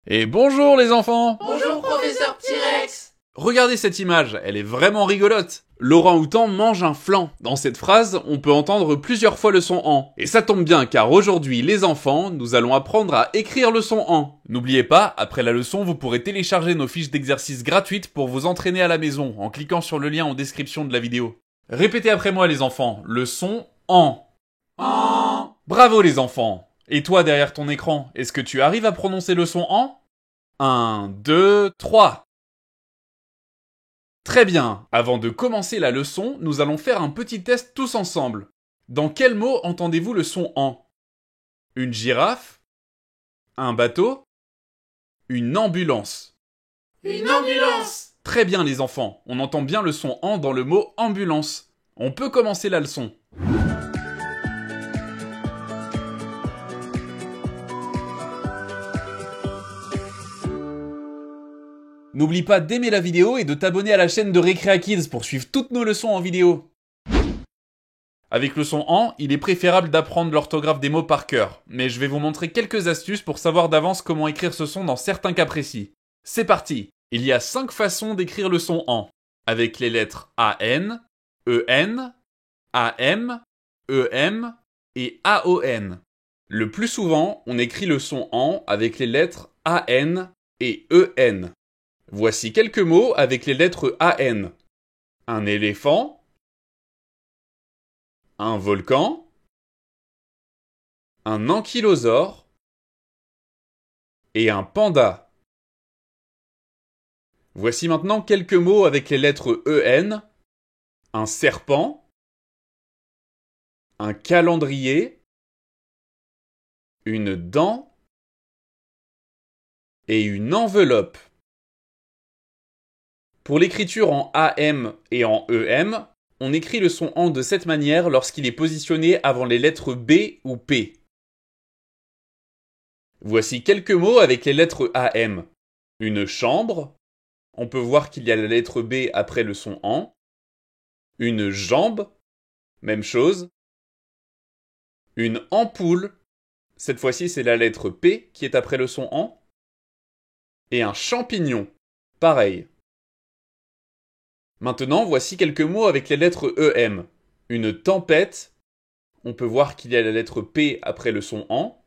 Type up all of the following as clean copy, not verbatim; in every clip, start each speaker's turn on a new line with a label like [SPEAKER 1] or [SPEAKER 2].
[SPEAKER 1] Et bonjour les enfants!
[SPEAKER 2] Bonjour professeur T-Rex.
[SPEAKER 1] Regardez cette image, elle est vraiment rigolote. L'orang-outan mange un flan. Dans cette phrase, on peut entendre plusieurs fois le son en. Et ça tombe bien car aujourd'hui, les enfants, nous allons apprendre à écrire le son en. N'oubliez pas, après la leçon, vous pourrez télécharger nos fiches d'exercice gratuites pour vous entraîner à la maison en cliquant sur le lien en description de la vidéo. Répétez après moi les enfants, le son en.
[SPEAKER 2] En.
[SPEAKER 1] Bravo les enfants! Et toi derrière ton écran, est-ce que tu arrives à prononcer le son en? 1, 2, 3. Très bien. Avant de commencer la leçon, nous allons faire un petit test tous ensemble. Dans quel mot entendez-vous le son en? Une girafe? Un bateau? Une ambulance?
[SPEAKER 2] Une ambulance.
[SPEAKER 1] Très bien les enfants, on entend bien le son en dans le mot ambulance. On peut commencer la leçon. N'oublie pas d'aimer la vidéo et de t'abonner à la chaîne de Recrea Kids pour suivre toutes nos leçons en vidéo. Avec le son en, il est préférable d'apprendre l'orthographe des mots par cœur, mais je vais vous montrer quelques astuces pour savoir d'avance comment écrire ce son dans certains cas précis. C'est parti! Il y a 5 façons d'écrire le son en, avec les lettres AN, EN, AM, EM et AON. Le plus souvent, on écrit le son en avec les lettres AN et EN. Voici quelques mots avec les lettres AN. Un éléphant, un volcan, un ankylosaure et un panda. Voici maintenant quelques mots avec les lettres EN. Un serpent, un calendrier, une dent et une enveloppe. Pour l'écriture en AM et en EM, on écrit le son en de cette manière lorsqu'il est positionné avant les lettres B ou P. Voici quelques mots avec les lettres AM. Une chambre, on peut voir qu'il y a la lettre B après le son en. Une jambe, même chose. Une ampoule, cette fois-ci c'est la lettre P qui est après le son en. Et un champignon, pareil. Maintenant, voici quelques mots avec les lettres EM. Une tempête, on peut voir qu'il y a la lettre P après le son en.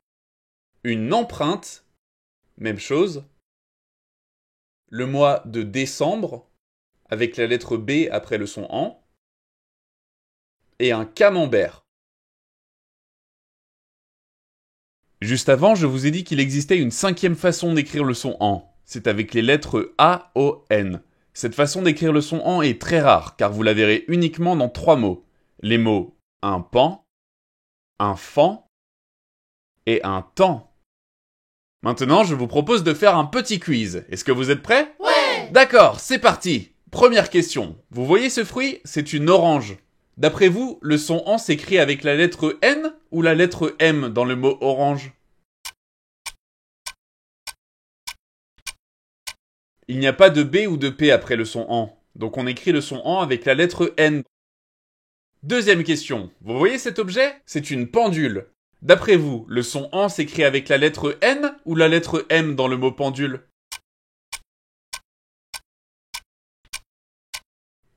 [SPEAKER 1] Une empreinte, même chose. Le mois de décembre, avec la lettre B après le son en. Et un camembert. Juste avant, je vous ai dit qu'il existait une 5e façon d'écrire le son en. C'est avec les lettres AON. Cette façon d'écrire le son en est très rare, car vous la verrez uniquement dans 3 mots. Les mots un pan, un fan et un temps. Maintenant, je vous propose de faire un petit quiz. Est-ce que vous êtes prêts?
[SPEAKER 2] Ouais.
[SPEAKER 1] D'accord, c'est parti. Première question. Vous voyez ce fruit? C'est une orange. D'après vous, le son en s'écrit avec la lettre N ou la lettre M dans le mot orange? Il n'y a pas de B ou de P après le son en, donc on écrit le son en avec la lettre N. Deuxième question. Vous voyez cet objet? C'est une pendule. D'après vous, le son en s'écrit avec la lettre N ou la lettre M dans le mot pendule?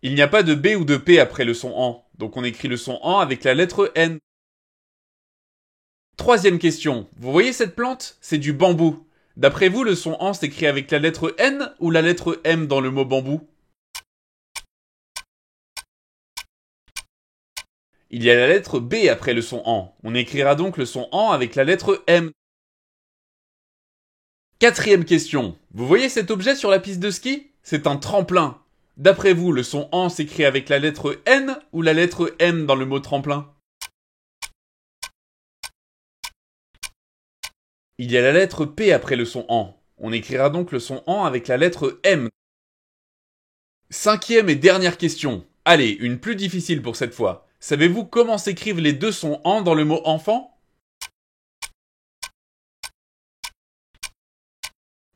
[SPEAKER 1] Il n'y a pas de B ou de P après le son en, donc on écrit le son en avec la lettre N. Troisième question. Vous voyez cette plante? C'est du bambou. D'après vous, le son en s'écrit avec la lettre N ou la lettre M dans le mot bambou? Il y a la lettre B après le son en. On écrira donc le son en avec la lettre M. Quatrième question. Vous voyez cet objet sur la piste de ski? C'est un tremplin. D'après vous, le son en s'écrit avec la lettre N ou la lettre M dans le mot tremplin? Il y a la lettre P après le son en. On écrira donc le son en avec la lettre M. Cinquième et dernière question. Allez, une plus difficile pour cette fois. Savez-vous comment s'écrivent les deux sons en dans le mot enfant?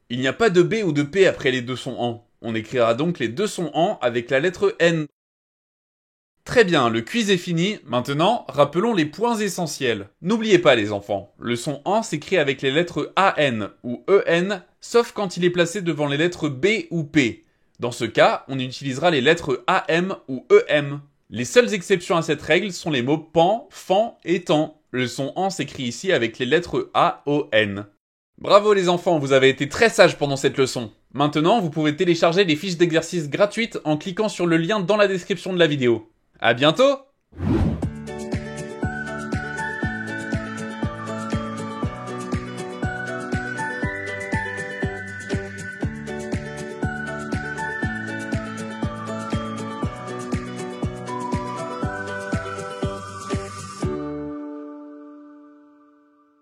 [SPEAKER 1] Il n'y a pas de B ou de P après les deux sons en. On écrira donc les deux sons en avec la lettre N. Très bien, le quiz est fini. Maintenant, rappelons les points essentiels. N'oubliez pas les enfants, le son AN s'écrit avec les lettres AN ou EN, sauf quand il est placé devant les lettres B ou P. Dans ce cas, on utilisera les lettres AM ou EM. Les seules exceptions à cette règle sont les mots pan, fan et tan. Le son AN s'écrit ici avec les lettres AON. Bravo les enfants, vous avez été très sages pendant cette leçon. Maintenant, vous pouvez télécharger les fiches d'exercice gratuites en cliquant sur le lien dans la description de la vidéo. À bientôt!